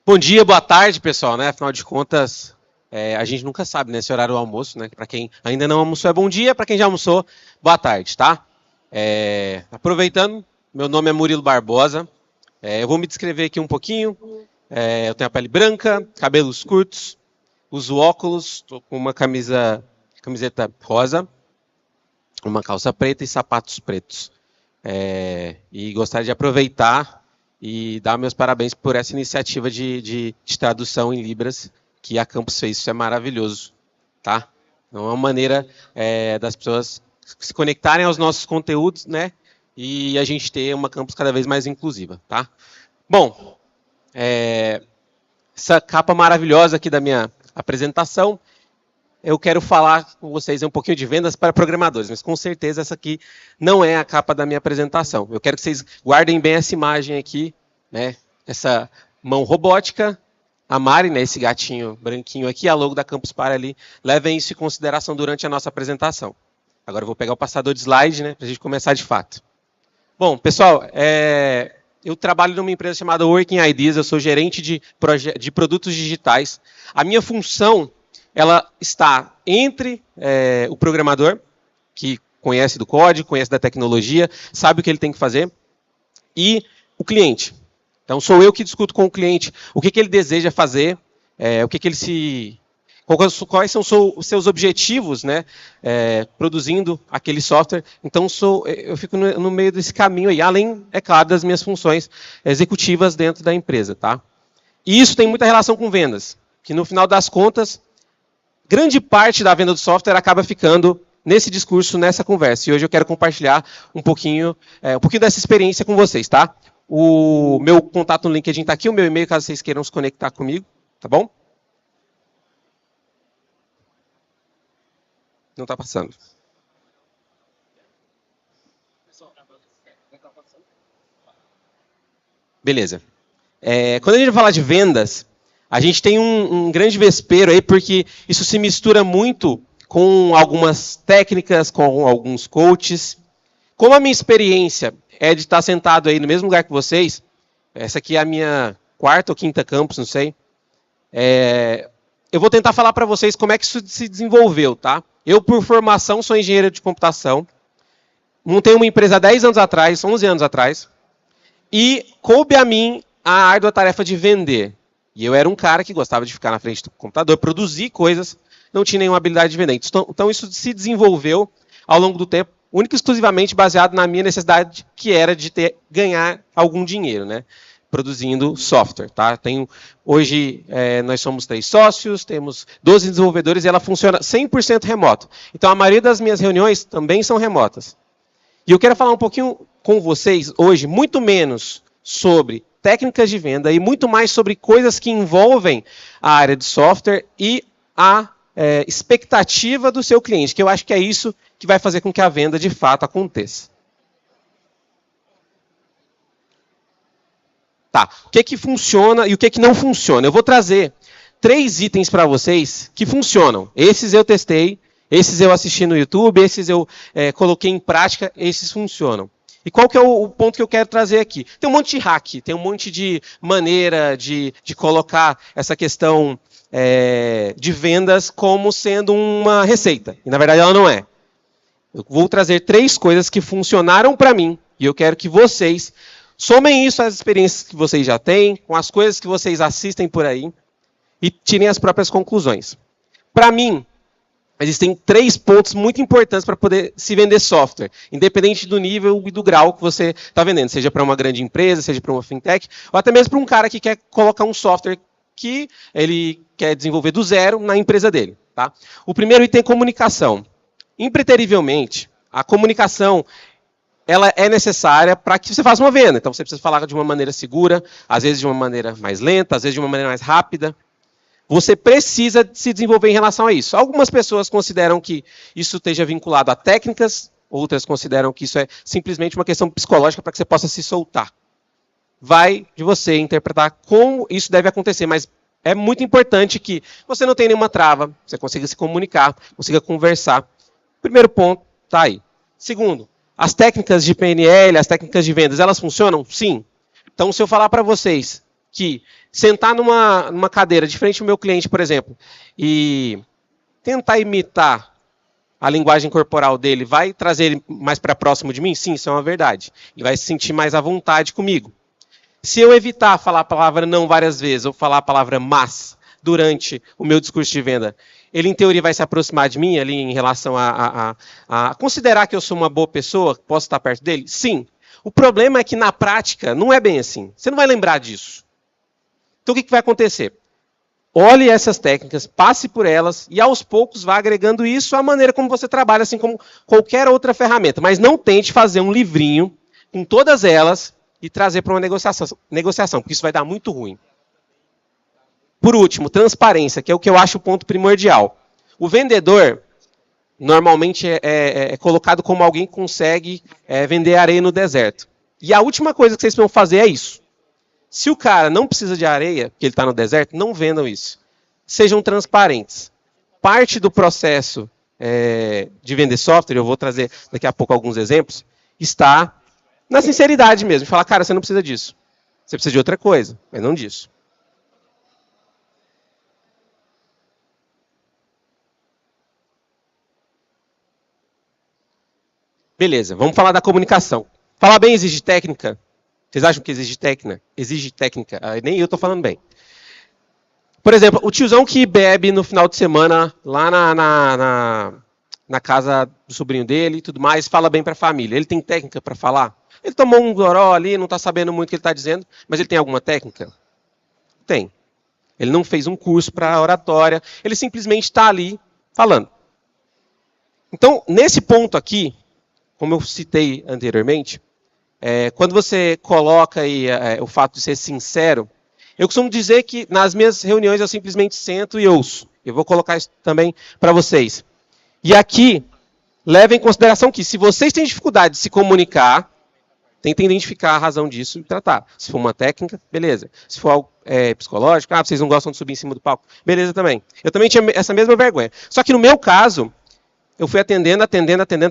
Bom dia, boa tarde, pessoal, né? Afinal de contas, a gente nunca sabe, né? Esse horário do almoço, né? Para quem ainda não almoçou é bom dia, para quem já almoçou, boa tarde, tá? Aproveitando, meu nome é Murilo Barbosa. Eu vou me descrever aqui um pouquinho. Eu tenho a pele branca, cabelos curtos, uso óculos, estou com uma camiseta rosa, uma calça preta e sapatos pretos. E gostaria de aproveitar e dar meus parabéns por essa iniciativa de tradução em Libras que a Campus fez. Isso é maravilhoso, tá? É uma maneira das pessoas se conectarem aos nossos conteúdos, né? E a gente ter uma Campus cada vez mais inclusiva, tá? Bom, essa capa maravilhosa aqui da minha apresentação, eu quero falar com vocês um pouquinho de vendas para programadores, mas com certeza essa aqui não é a capa da minha apresentação. Eu quero que vocês guardem bem essa imagem aqui, né? Essa mão robótica, a Mari, né? Esse gatinho branquinho aqui, a logo da Campus Party ali. Levem isso em consideração durante a nossa apresentação. Agora eu vou pegar o passador de slide, né? Para a gente começar de fato. Bom, pessoal, eu trabalho numa empresa chamada Working Ideas, eu sou gerente de produtos digitais. A minha função, ela está entre o programador, que conhece do código, conhece da tecnologia, sabe o que ele tem que fazer, e o cliente. Então, sou eu que discuto com o cliente o que ele deseja fazer, quais são os seus objetivos, né, produzindo aquele software. Então, eu fico no meio desse caminho aí, além, é claro, das minhas funções executivas dentro da empresa, tá? E isso tem muita relação com vendas, que no final das contas, grande parte da venda do software acaba ficando nesse discurso, nessa conversa. E hoje eu quero compartilhar um pouquinho dessa experiência com vocês, tá? O meu contato no LinkedIn está aqui, o meu e-mail, caso vocês queiram se conectar comigo, tá bom? Não está passando. Beleza. Quando a gente fala de vendas, a gente tem um grande vespeiro aí, porque isso se mistura muito com algumas técnicas, com alguns coaches. Como a minha experiência é de estar sentado aí no mesmo lugar que vocês, essa aqui é a minha quarta ou quinta campus, não sei. Eu vou tentar falar para vocês como é que isso se desenvolveu, tá? Eu, por formação, sou engenheiro de computação. Montei uma empresa há 10 anos atrás, 11 anos atrás. E coube a mim a árdua tarefa de vender. E eu era um cara que gostava de ficar na frente do computador, produzir coisas, não tinha nenhuma habilidade de vender. Então isso se desenvolveu ao longo do tempo, única e exclusivamente baseado na minha necessidade, que era de ganhar algum dinheiro, né? Produzindo software, tá? Hoje nós somos 3 sócios, temos 12 desenvolvedores e ela funciona 100% remoto. Então a maioria das minhas reuniões também são remotas. E eu quero falar um pouquinho com vocês hoje, muito menos sobre técnicas de venda e muito mais sobre coisas que envolvem a área de software e a expectativa do seu cliente, que eu acho que é isso que vai fazer com que a venda de fato aconteça. Tá, o que funciona e o que não funciona? Eu vou trazer 3 itens para vocês que funcionam. Esses eu testei, esses eu assisti no YouTube, esses eu coloquei em prática, esses funcionam. E qual que é o ponto que eu quero trazer aqui? Tem um monte de hack, tem um monte de maneira de colocar essa questão de vendas como sendo uma receita. E na verdade ela não é. Eu vou trazer 3 coisas que funcionaram para mim e eu quero que vocês somem isso às experiências que vocês já têm, com as coisas que vocês assistem por aí e tirem as próprias conclusões. Para mim, existem 3 pontos muito importantes para poder se vender software, independente do nível e do grau que você está vendendo, seja para uma grande empresa, seja para uma fintech, ou até mesmo para um cara que quer colocar um software que ele quer desenvolver do zero na empresa dele. Tá? O primeiro item é comunicação. Impreterivelmente, a comunicação ela é necessária para que você faça uma venda. Então, você precisa falar de uma maneira segura, às vezes de uma maneira mais lenta, às vezes de uma maneira mais rápida. Você precisa se desenvolver em relação a isso. Algumas pessoas consideram que isso esteja vinculado a técnicas, outras consideram que isso é simplesmente uma questão psicológica para que você possa se soltar. Vai de você interpretar como isso deve acontecer, mas é muito importante que você não tenha nenhuma trava, você consiga se comunicar, consiga conversar. Primeiro ponto está aí. Segundo, as técnicas de PNL, as técnicas de vendas, elas funcionam? Sim. Então, se eu falar para vocês que sentar numa cadeira de frente ao meu cliente, por exemplo, e tentar imitar a linguagem corporal dele vai trazer ele mais para próximo de mim? Sim, isso é uma verdade. Ele vai se sentir mais à vontade comigo. Se eu evitar falar a palavra não várias vezes, ou falar a palavra mas durante o meu discurso de venda, ele, em teoria, vai se aproximar de mim ali em relação a considerar que eu sou uma boa pessoa, posso estar perto dele? Sim. O problema é que, na prática, não é bem assim. Você não vai lembrar disso. Então, o que vai acontecer? Olhe essas técnicas, passe por elas e, aos poucos, vá agregando isso à maneira como você trabalha, assim como qualquer outra ferramenta. Mas não tente fazer um livrinho com todas elas e trazer para uma negociação, porque isso vai dar muito ruim. Por último, transparência, que é o que eu acho o ponto primordial. O vendedor, normalmente, é colocado como alguém que consegue vender areia no deserto. E a última coisa que vocês vão fazer é isso. Se o cara não precisa de areia, porque ele está no deserto, não vendam isso. Sejam transparentes. Parte do processo de vender software, eu vou trazer daqui a pouco alguns exemplos, está na sinceridade mesmo. Falar, cara, você não precisa disso. Você precisa de outra coisa, mas não disso. Beleza, vamos falar da comunicação. Falar bem exige técnica? Vocês acham que exige técnica? Exige técnica. Nem eu estou falando bem. Por exemplo, o tiozão que bebe no final de semana lá na casa do sobrinho dele e tudo mais, fala bem para a família. Ele tem técnica para falar? Ele tomou um goró ali, não está sabendo muito o que ele está dizendo, mas ele tem alguma técnica? Tem. Ele não fez um curso para oratória, ele simplesmente está ali falando. Então, nesse ponto aqui, como eu citei anteriormente, quando você coloca aí o fato de ser sincero, eu costumo dizer que nas minhas reuniões eu simplesmente sento e ouço. Eu vou colocar isso também para vocês. E aqui, levem em consideração que se vocês têm dificuldade de se comunicar, tentem identificar a razão disso e tratar. Se for uma técnica, beleza. Se for algo psicológico, vocês não gostam de subir em cima do palco, beleza também. Eu também tinha essa mesma vergonha. Só que no meu caso, eu fui atendendo,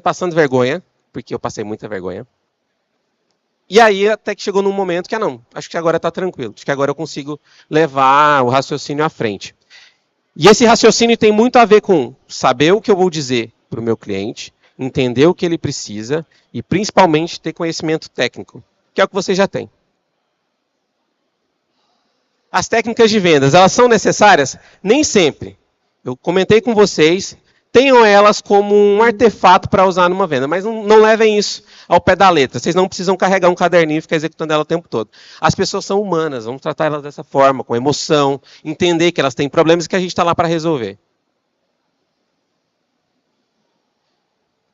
passando vergonha, porque eu passei muita vergonha. E aí até que chegou num momento que, não, acho que agora está tranquilo. Acho que agora eu consigo levar o raciocínio à frente. E esse raciocínio tem muito a ver com saber o que eu vou dizer para o meu cliente, entender o que ele precisa e, principalmente, ter conhecimento técnico, que é o que você já tem. As técnicas de vendas, elas são necessárias? Nem sempre. Eu comentei com vocês, tenham elas como um artefato para usar numa venda, mas não levem isso ao pé da letra. Vocês não precisam carregar um caderninho e ficar executando ela o tempo todo. As pessoas são humanas, vamos tratar elas dessa forma, com emoção, entender que elas têm problemas e que a gente está lá para resolver.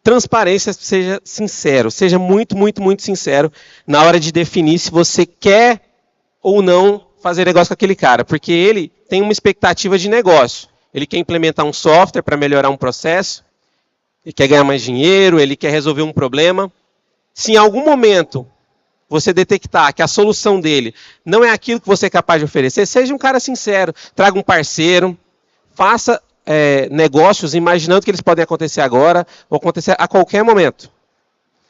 Transparência, seja sincero, seja muito, muito, muito sincero na hora de definir se você quer ou não fazer negócio com aquele cara, porque ele tem uma expectativa de negócio. Ele quer implementar um software para melhorar um processo, ele quer ganhar mais dinheiro, ele quer resolver um problema. Se em algum momento você detectar que a solução dele não é aquilo que você é capaz de oferecer, seja um cara sincero, traga um parceiro, faça negócios imaginando que eles podem acontecer agora ou acontecer a qualquer momento.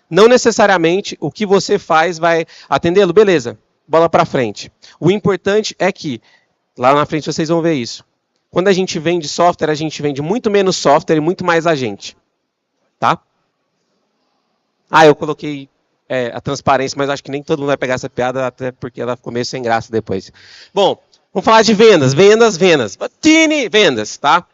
Não necessariamente o que você faz vai atendê-lo, beleza, bola para frente. O importante é que, lá na frente vocês vão ver isso. Quando a gente vende software, a gente vende muito menos software e muito mais agente. Tá? Eu coloquei a transparência, mas acho que nem todo mundo vai pegar essa piada, até porque ela ficou meio sem graça depois. Bom, vamos falar de vendas. Vendas. Vendas, tá?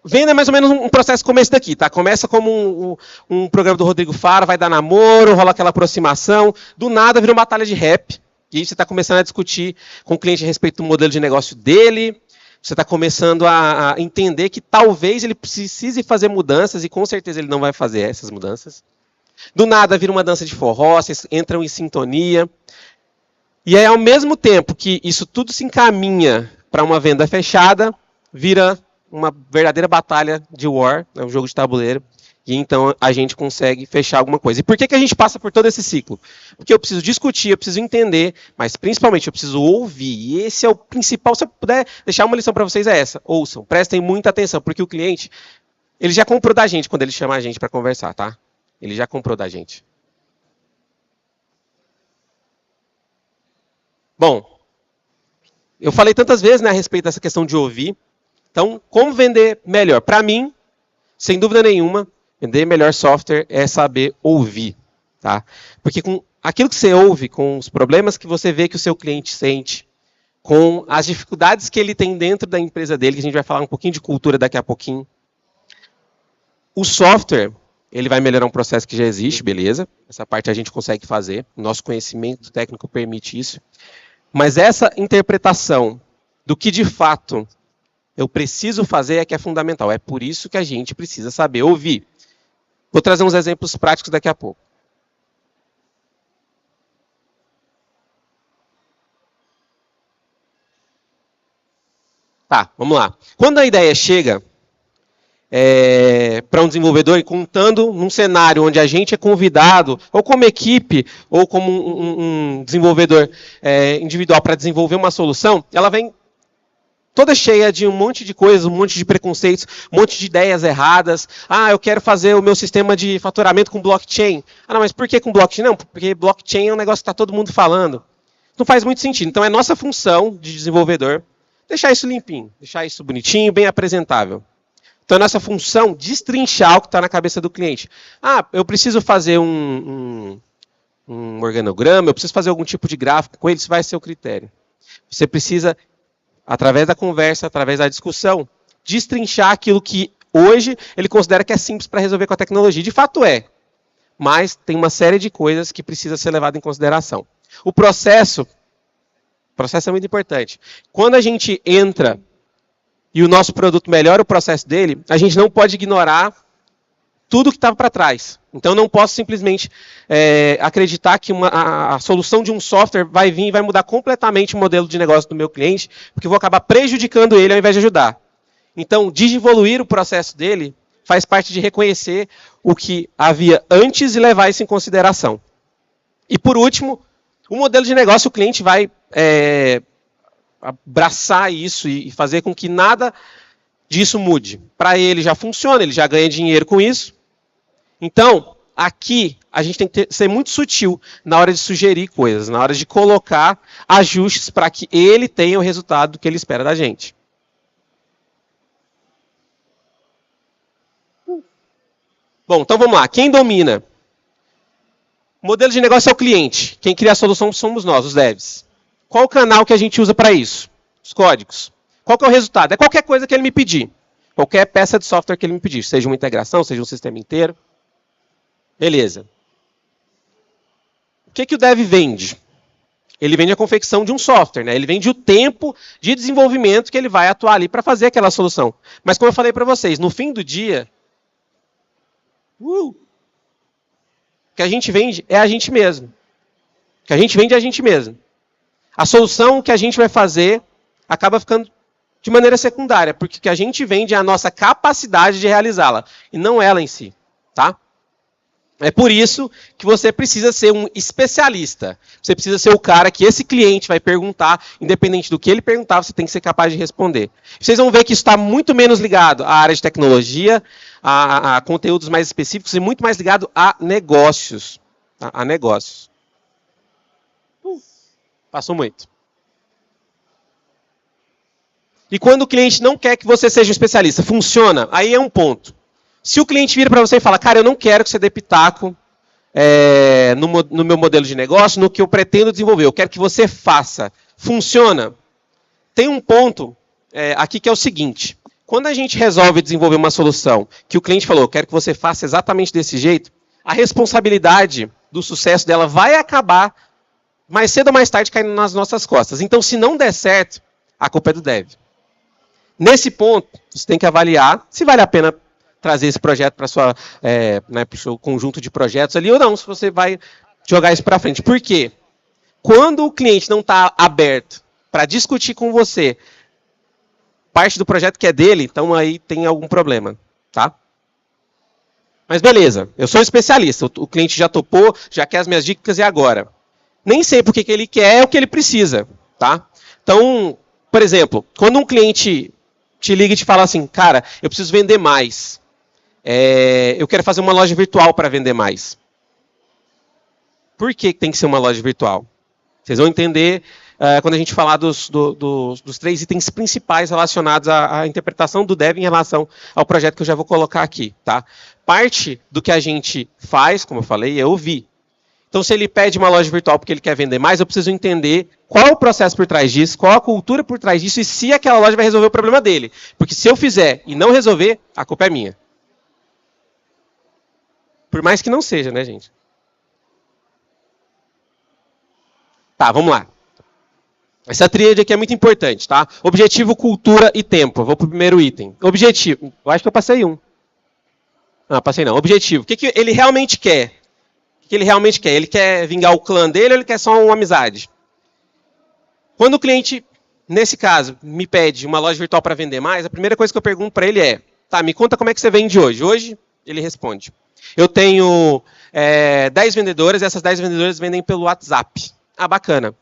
Venda é mais ou menos um processo como esse daqui, tá? Começa como um programa do Rodrigo Faro, vai dar namoro, rola aquela aproximação, do nada vira uma batalha de rap. E aí você está começando a discutir com o cliente a respeito do modelo de negócio dele, você está começando a entender que talvez ele precise fazer mudanças, e com certeza ele não vai fazer essas mudanças. Do nada vira uma dança de forró, vocês entram em sintonia. E aí, ao mesmo tempo que isso tudo se encaminha para uma venda fechada, vira uma verdadeira batalha de war, um jogo de tabuleiro. E então a gente consegue fechar alguma coisa. E por que a gente passa por todo esse ciclo? Porque eu preciso discutir, eu preciso entender, mas principalmente eu preciso ouvir. E esse é o principal. Se eu puder deixar uma lição para vocês, é essa. Ouçam, prestem muita atenção, porque o cliente, ele já comprou da gente quando ele chama a gente para conversar, tá? Ele já comprou da gente. Bom, eu falei tantas vezes, né, a respeito dessa questão de ouvir. Então, como vender melhor? Para mim, sem dúvida nenhuma, vender melhor software é saber ouvir. Tá? Porque com aquilo que você ouve, com os problemas que você vê que o seu cliente sente, com as dificuldades que ele tem dentro da empresa dele, que a gente vai falar um pouquinho de cultura daqui a pouquinho, o software, ele vai melhorar um processo que já existe, beleza? Essa parte a gente consegue fazer, o nosso conhecimento técnico permite isso. Mas essa interpretação do que de fato eu preciso fazer é que é fundamental. É por isso que a gente precisa saber ouvir. Vou trazer uns exemplos práticos daqui a pouco. Tá, vamos lá. Quando a ideia chega para um desenvolvedor, contando num cenário onde a gente é convidado, ou como equipe, ou como um desenvolvedor individual para desenvolver uma solução, ela vem toda cheia de um monte de coisas, um monte de preconceitos, um monte de ideias erradas. Ah, eu quero fazer o meu sistema de faturamento com blockchain. Ah, não, mas por que com blockchain? Não, porque blockchain é um negócio que está todo mundo falando. Não faz muito sentido. Então é nossa função de desenvolvedor deixar isso limpinho, deixar isso bonitinho, bem apresentável. Então é nossa função destrinchar o que está na cabeça do cliente. Ah, eu preciso fazer um organograma, eu preciso fazer algum tipo de gráfico com ele, isso vai ser o critério. Você precisa, através da conversa, através da discussão, destrinchar aquilo que hoje ele considera que é simples para resolver com a tecnologia. De fato é, mas tem uma série de coisas que precisa ser levado em consideração. O processo é muito importante. Quando a gente entra e o nosso produto melhora o processo dele, a gente não pode ignorar tudo que estava para trás. Então, não posso simplesmente acreditar que a solução de um software vai vir e vai mudar completamente o modelo de negócio do meu cliente, porque eu vou acabar prejudicando ele ao invés de ajudar. Então, desenvolver o processo dele faz parte de reconhecer o que havia antes e levar isso em consideração. E, por último, o modelo de negócio, o cliente vai abraçar isso e fazer com que nada disso mude. Para ele já funciona, ele já ganha dinheiro com isso. Então, aqui, a gente tem que ser muito sutil na hora de sugerir coisas, na hora de colocar ajustes para que ele tenha o resultado que ele espera da gente. Bom, então vamos lá. Quem domina? O modelo de negócio é o cliente. Quem cria a solução somos nós, os devs. Qual o canal que a gente usa para isso? Os códigos. Qual que é o resultado? É qualquer coisa que ele me pedir. Qualquer peça de software que ele me pedir. Seja uma integração, seja um sistema inteiro. Beleza. O que o dev vende? Ele vende a confecção de um software, né? Ele vende o tempo de desenvolvimento que ele vai atuar ali para fazer aquela solução. Mas como eu falei para vocês, no fim do dia, o que a gente vende é a gente mesmo. O que a gente vende é a gente mesmo. A solução que a gente vai fazer acaba ficando de maneira secundária, porque o que a gente vende é a nossa capacidade de realizá-la, e não ela em si. Tá? É por isso que você precisa ser um especialista. Você precisa ser o cara que esse cliente vai perguntar, independente do que ele perguntar, você tem que ser capaz de responder. Vocês vão ver que isso está muito menos ligado à área de tecnologia, a conteúdos mais específicos, e muito mais ligado a negócios. Tá? A negócios. Passou muito. E quando o cliente não quer que você seja um especialista, funciona? Aí é um ponto. Se o cliente vira para você e fala, cara, eu não quero que você dê pitaco no meu modelo de negócio, no que eu pretendo desenvolver, eu quero que você faça. Funciona? Tem um ponto aqui que é o seguinte. Quando a gente resolve desenvolver uma solução que o cliente falou, eu quero que você faça exatamente desse jeito, a responsabilidade do sucesso dela vai acabar mais cedo ou mais tarde caindo nas nossas costas. Então, se não der certo, a culpa é do dev. Nesse ponto, você tem que avaliar se vale a pena trazer esse projeto para o seu conjunto de projetos ali ou não, se você vai jogar isso para frente. Por quê? Quando o cliente não está aberto para discutir com você parte do projeto que é dele, então aí tem algum problema. Tá? Mas beleza, eu sou especialista, o cliente já topou, já quer as minhas dicas e agora? Nem sempre o que ele quer é o que ele precisa. Tá? Então, por exemplo, quando um cliente te liga e te fala assim, cara, eu preciso vender mais. Eu quero fazer uma loja virtual para vender mais. Por que tem que ser uma loja virtual? Vocês vão entender quando a gente falar dos 3 itens principais relacionados à interpretação do dev em relação ao projeto que eu já vou colocar aqui. Tá? Parte do que a gente faz, como eu falei, é ouvir. Então, se ele pede uma loja virtual porque ele quer vender mais, eu preciso entender qual é o processo por trás disso, qual a cultura por trás disso e se aquela loja vai resolver o problema dele. Porque se eu fizer e não resolver, a culpa é minha. Por mais que não seja, né, gente? Tá, vamos lá. Essa tríade aqui é muito importante, tá? Objetivo, cultura e tempo. Vou para o primeiro item. Objetivo. Eu acho que eu passei um. Não, passei não. Objetivo. O que ele realmente quer? O que ele realmente quer? Ele quer vingar o clã dele ou ele quer só uma amizade? Quando o cliente, nesse caso, me pede uma loja virtual para vender mais, a primeira coisa que eu pergunto para ele é, tá, me conta como é que você vende hoje. Hoje, ele responde. Eu tenho 10 vendedoras e essas 10 vendedoras vendem pelo WhatsApp. Ah, bacana.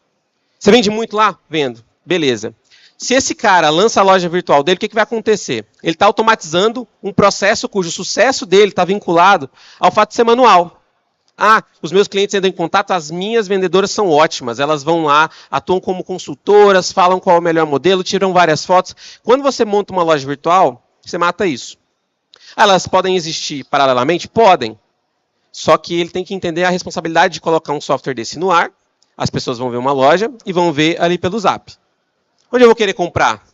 Você vende muito lá? Vendo. Beleza. Se esse cara lança a loja virtual dele, o que vai acontecer? Ele está automatizando um processo cujo sucesso dele está vinculado ao fato de ser manual. Ah, os meus clientes entram em contato, as minhas vendedoras são ótimas. Elas vão lá, atuam como consultoras, falam qual é o melhor modelo, tiram várias fotos. Quando você monta uma loja virtual, você mata isso. Elas podem existir paralelamente? Podem. Só que ele tem que entender a responsabilidade de colocar um software desse no ar. As pessoas vão ver uma loja e vão ver ali pelo Zap. Onde eu vou querer comprar?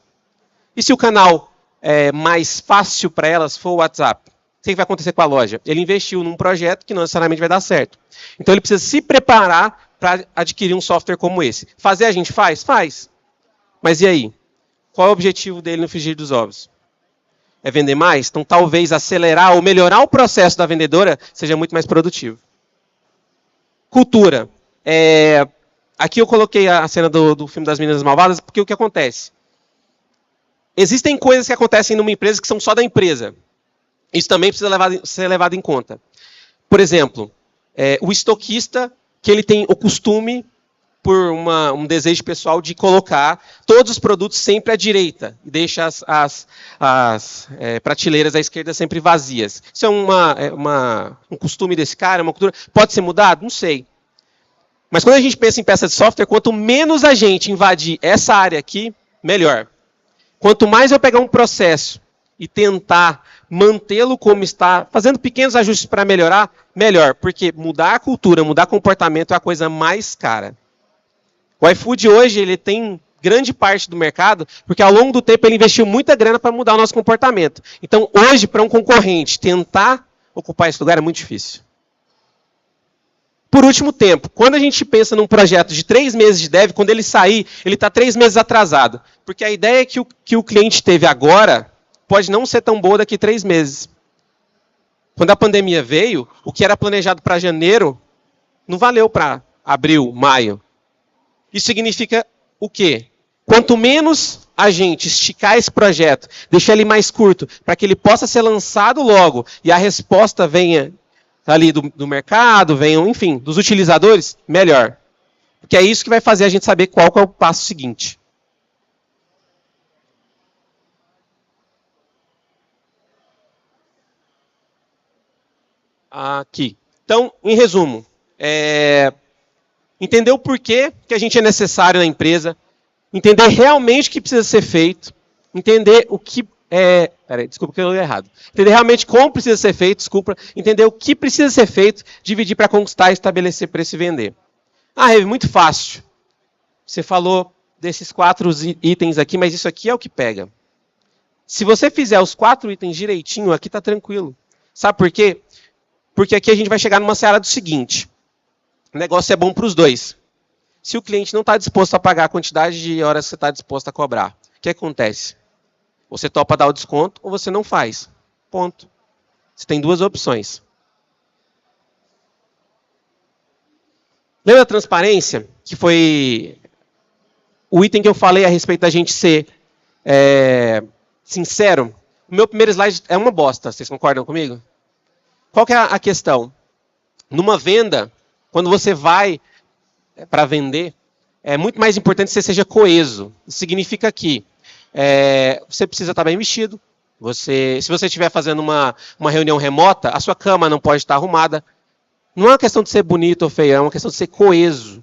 E se o canal mais fácil para elas for o WhatsApp? O que vai acontecer com a loja? Ele investiu num projeto que não necessariamente vai dar certo. Então ele precisa se preparar para adquirir um software como esse. Fazer a gente faz? Faz. Mas e aí? Qual é o objetivo dele no frigir dos ovos? É vender mais? Então talvez acelerar ou melhorar o processo da vendedora seja muito mais produtivo. Cultura. Aqui eu coloquei a cena do filme das Meninas Malvadas, porque o que acontece? Existem coisas que acontecem numa empresa que são só da empresa. Isso também precisa ser levado em conta. Por exemplo, o estoquista, que ele tem o costume, por um desejo pessoal, de colocar todos os produtos sempre à direita, e deixa as prateleiras à esquerda sempre vazias. Isso é um costume desse cara, uma cultura. Pode ser mudado? Não sei. Mas quando a gente pensa em peça de software, quanto menos a gente invadir essa área aqui, melhor. Quanto mais eu pegar um processo e tentar mantê-lo como está, fazendo pequenos ajustes para melhorar, melhor. Porque mudar a cultura, mudar comportamento é a coisa mais cara. O iFood hoje ele tem grande parte do mercado, porque ao longo do tempo ele investiu muita grana para mudar o nosso comportamento. Então hoje, para um concorrente tentar ocupar esse lugar é muito difícil. Por último, tempo. Quando a gente pensa num projeto de 3 meses de dev, quando ele sair, ele está 3 meses atrasado. Porque a ideia que o cliente teve agora pode não ser tão boa daqui a 3 meses. Quando a pandemia veio, o que era planejado para janeiro não valeu para abril, maio. Isso significa o quê? Quanto menos a gente esticar esse projeto, deixar ele mais curto, para que ele possa ser lançado logo e a resposta venha ali do mercado, venham, enfim, dos utilizadores, melhor. Porque é isso que vai fazer a gente saber qual que é o passo seguinte. Aqui. Então, em resumo, entender o porquê que a gente é necessário na empresa, entender realmente o que precisa ser feito, entender o que desculpa que eu li errado. Entender realmente como precisa ser feito, desculpa, entender o que precisa ser feito, dividir para conquistar, estabelecer preço e vender. Rev, muito fácil. Você falou desses 4 itens aqui, mas isso aqui é o que pega. Se você fizer os 4 itens direitinho, aqui está tranquilo. Sabe por quê? Porque aqui a gente vai chegar numa seara do seguinte. O negócio é bom para os dois. Se o cliente não está disposto a pagar a quantidade de horas que você está disposto a cobrar, o que acontece? Você topa dar o desconto ou você não faz. Ponto. Você tem 2 opções. Lembra da transparência? Que foi o item que eu falei a respeito da gente ser sincero. O meu primeiro slide é uma bosta. Vocês concordam comigo? Qual que é a questão? Numa venda, quando você vai para vender, é muito mais importante que você seja coeso. Isso significa que você precisa estar bem vestido. Se você estiver fazendo uma reunião remota, a sua cama não pode estar arrumada. Não é uma questão de ser bonito ou feio, é uma questão de ser coeso.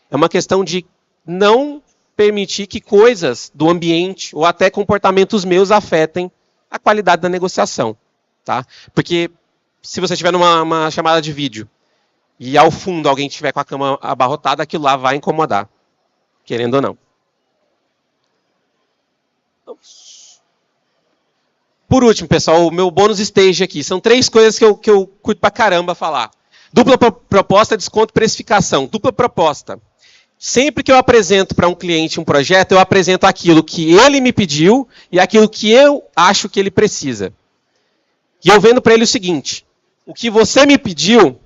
É uma questão de não permitir que coisas do ambiente ou até comportamentos meus afetem a qualidade da negociação. Tá? Porque se você estiver numa chamada de vídeo e ao fundo alguém estiver com a cama abarrotada, aquilo lá vai incomodar, querendo ou não. Por último, pessoal, o meu bônus stage aqui. São 3 coisas que eu curto pra caramba falar. Dupla proposta, desconto, precificação. Dupla proposta. Sempre que eu apresento para um cliente um projeto, eu apresento aquilo que ele me pediu e aquilo que eu acho que ele precisa. E eu vendo para ele o seguinte: o que você me pediu,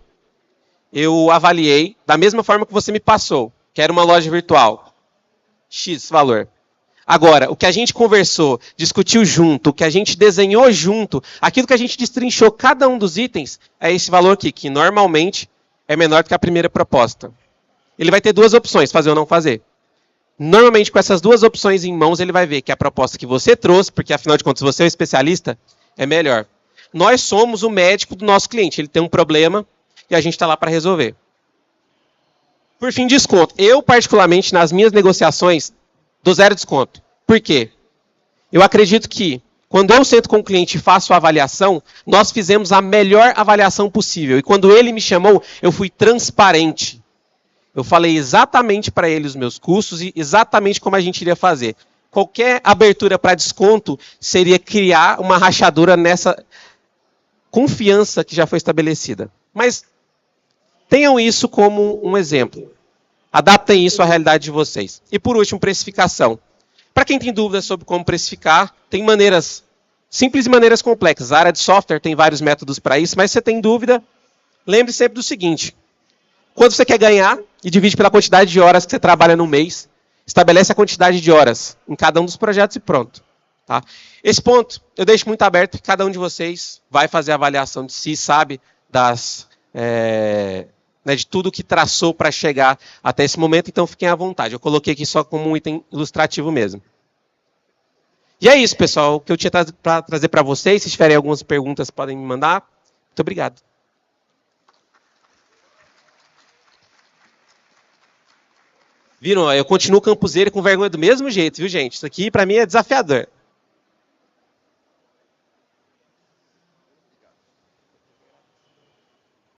eu avaliei da mesma forma que você me passou, que era uma loja virtual. X valor. Agora, o que a gente conversou, discutiu junto, o que a gente desenhou junto, aquilo que a gente destrinchou cada um dos itens, é esse valor aqui, que normalmente é menor do que a primeira proposta. Ele vai ter 2 opções, fazer ou não fazer. Normalmente, com essas 2 opções em mãos, ele vai ver que a proposta que você trouxe, porque afinal de contas você é o especialista, é melhor. Nós somos o médico do nosso cliente. Ele tem um problema e a gente está lá para resolver. Por fim, desconto. Eu, particularmente, nas minhas negociações, dou 0 desconto. Por quê? Eu acredito que, quando eu sento com o cliente e faço a avaliação, nós fizemos a melhor avaliação possível. E quando ele me chamou, eu fui transparente. Eu falei exatamente para ele os meus custos e exatamente como a gente iria fazer. Qualquer abertura para desconto seria criar uma rachadura nessa confiança que já foi estabelecida. Mas tenham isso como um exemplo. Adaptem isso à realidade de vocês. E por último, precificação. Para quem tem dúvidas sobre como precificar, tem maneiras simples e maneiras complexas. A área de software tem vários métodos para isso, mas se você tem dúvida, lembre sempre do seguinte: quando você quer ganhar e divide pela quantidade de horas que você trabalha no mês, estabelece a quantidade de horas em cada um dos projetos e pronto. Tá? Esse ponto eu deixo muito aberto, que cada um de vocês vai fazer a avaliação de si, sabe de tudo que traçou para chegar até esse momento, então fiquem à vontade. Eu coloquei aqui só como um item ilustrativo mesmo. E é isso, pessoal, o que eu tinha para trazer para vocês. Se tiverem algumas perguntas, podem me mandar. Muito obrigado. Viram? Eu continuo campuseiro com vergonha do mesmo jeito, viu, gente? Isso aqui, para mim, é desafiador.